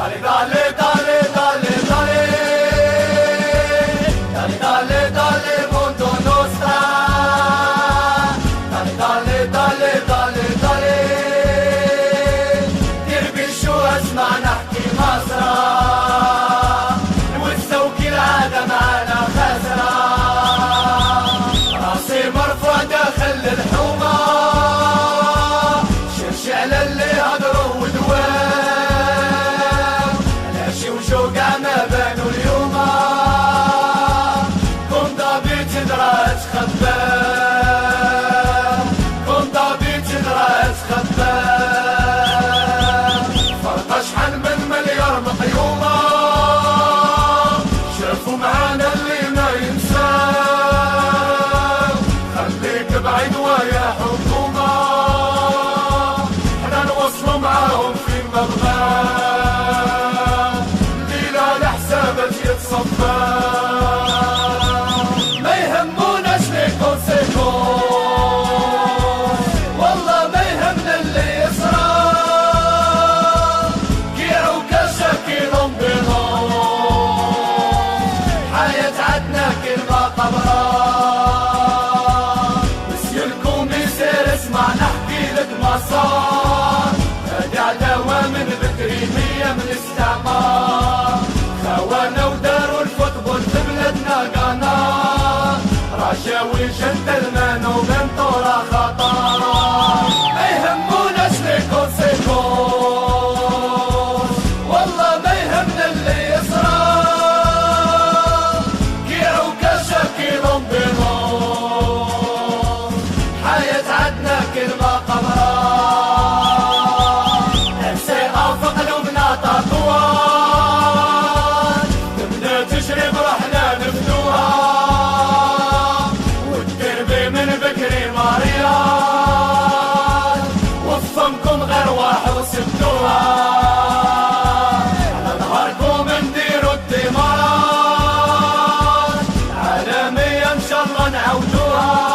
dale, dale, dale, dale, dale, dale, dale, dale, mondo nostra, dale, dale, dale, dale, dale, دربي شو اسمع نحكي مصرى، نوسو كي العادة معانا خزرة، راسي مرفوع داخل الحومة، شرشي على اللي هضروا ودوام، العشي وجوقع ما بانوا اليوم، كون ضابي تدرى تخبام، كون ضابي تدرى تخبام، فرقة شحال من مليار مقيومة، شافوا معانا اللي ما ينساو، خليك بعيد ويا حكومة، حنا نوصلوا معاهم فين ما بغاو، الليلة لحسابات يتصفى، ما يهموناش لي كونسيكونس، والله ما يهمنا اللي يصرى، كيع وكاشا كي لومبيلونس، حياة عدنا كلمة قبرة، مسيو الكوميسير اسمع نحكي لك ما صار، هادي عداوة من بكري مية من الاستعمار، خوانا وداروا الفوتبول في بلادنا قنار، رجاوي جنتلمان وبنطورة خطر، ما يهموناش لي كونسيكونس، والله ما يهمنا اللي يصرى، كيع وكاشا كي لومبيلونس، حياة عدنا كلمة قبرة، انسي افق قلوبنا تطوان، تبدا تجري بروحنا نفدوها، والدربي من بكري مريان، وفمكم غير واحد وسبتوها، على ظهركم نديروا الدمار، عالمية ان شاء الله نعاودوها.